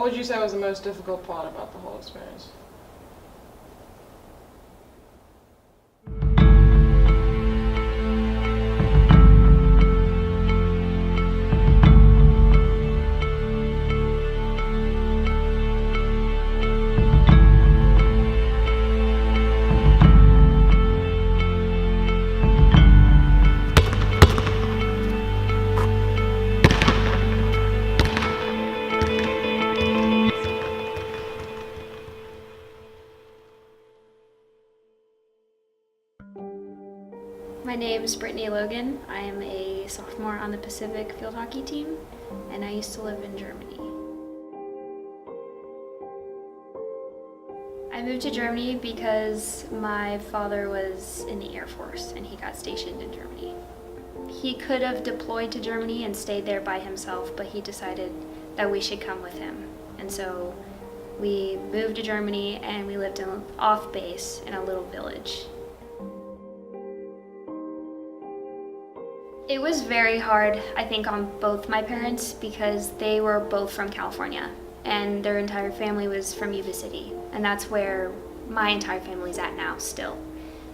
would you say was the most difficult part about the whole experience? My name is Brittany Logan. I am a sophomore on the Pacific field hockey team, and I used to live in Germany. I moved to Germany because my father was in the Air Force and he got stationed in Germany. He could have deployed to Germany and stayed there by himself, but he decided that we should come with him. And so we moved to Germany and we lived off base in a little village. It was very hard, I think, on both my parents because they were both from California and their entire family was from Yuba City, and that's where my entire family's at now still.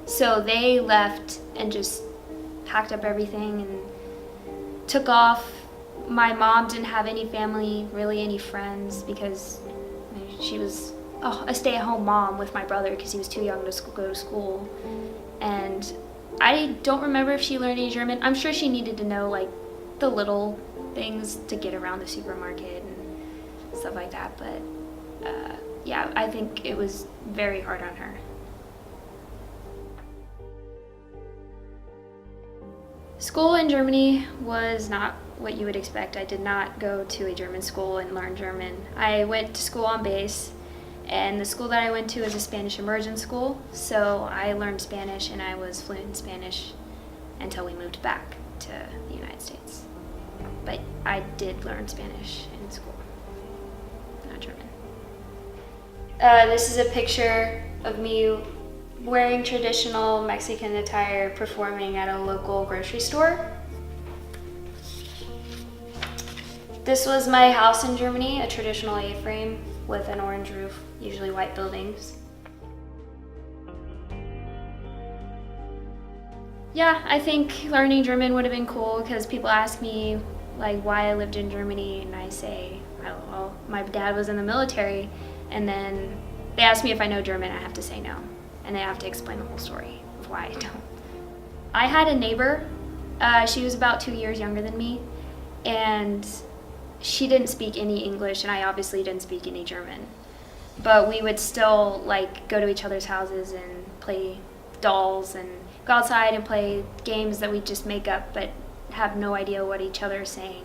So they left and just packed up everything and took off. My mom didn't have any family, really any friends, because she was a stay-at-home mom with my brother because he was too young to go to school. And I don't remember if she learned any German. I'm sure she needed to know like the little things to get around the supermarket and stuff like that, but yeah, I think it was very hard on her. School in Germany was not what you would expect. I did not go to a German school and learn German. I went to school on base, and the school that I went to is a Spanish immersion school, so I learned Spanish and I was fluent in Spanish until we moved back to the United States. But I did learn Spanish in school, not German. This is a picture of me wearing traditional Mexican attire performing at a local grocery store. This was my house in Germany, a traditional A-frame with an orange roof, usually white buildings. Yeah, I think learning German would have been cool because people ask me like why I lived in Germany, and I say, well, my dad was in the military, and then they ask me if I know German, I have to say no, and they have to explain the whole story of why I don't. I had a neighbor, she was about 2 years younger than me, and she didn't speak any English, and I obviously didn't speak any German. But we would still like go to each other's houses and play dolls and go outside and play games that we just make up but have no idea what each other is saying.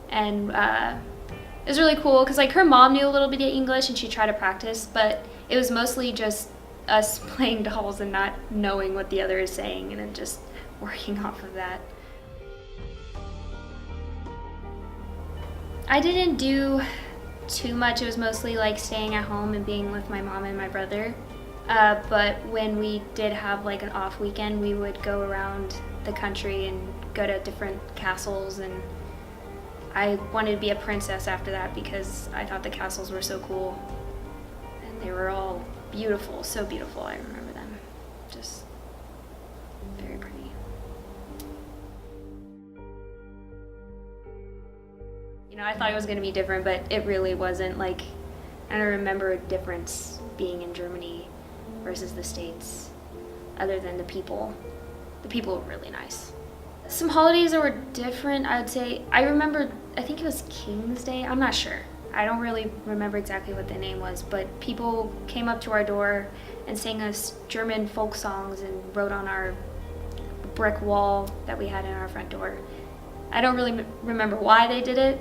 And it was really cool because like her mom knew a little bit of English and she tried to practice, but it was mostly just us playing dolls and not knowing what the other is saying and then just working off of that. I didn't do too much. It was mostly like staying at home and being with my mom and my brother. But when we did have like an off weekend, we would go around the country and go to different castles, and I wanted to be a princess after that because I thought the castles were so cool. And they were all beautiful, so beautiful. I remember them. Just very pretty. You know, I thought it was going to be different, but it really wasn't. Like, I don't remember a difference being in Germany versus the States, other than the people. The people were really nice. Some holidays that were different, I would say, I remember, I think it was King's Day, I'm not sure. I don't really remember exactly what the name was, but people came up to our door and sang us German folk songs and wrote on our brick wall that we had in our front door. I don't really remember why they did it,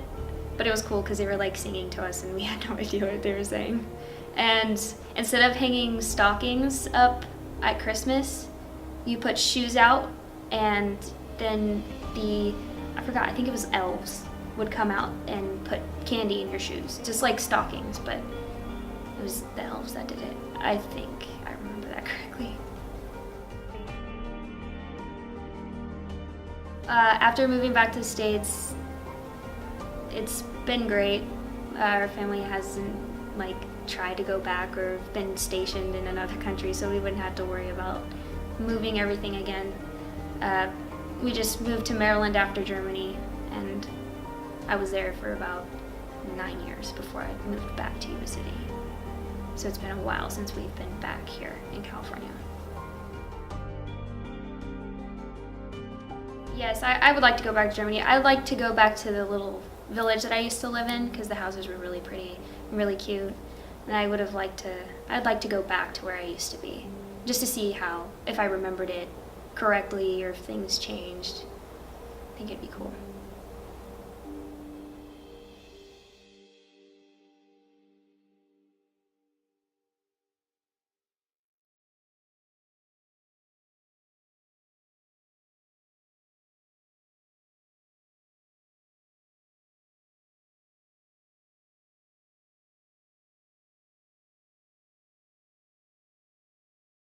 but it was cool because they were like singing to us and we had no idea what they were saying. And instead of hanging stockings up at Christmas, you put shoes out, and then I think it was elves would come out and put candy in your shoes, just like stockings, but it was the elves that did it. I think I remember that correctly. After moving back to the States, it's been great. Our family hasn't like tried to go back or been stationed in another country, so we wouldn't have to worry about moving everything again. We just moved to Maryland after Germany, and I was there for about 9 years before I moved back to Yuba City. So it's been a while since we've been back here in California. Yes, I would like to go back to Germany. I'd like to go back to the little village that I used to live in because the houses were really pretty and really cute. And I'd like to go back to where I used to be, just to see if I remembered it correctly or if things changed. I think it'd be cool.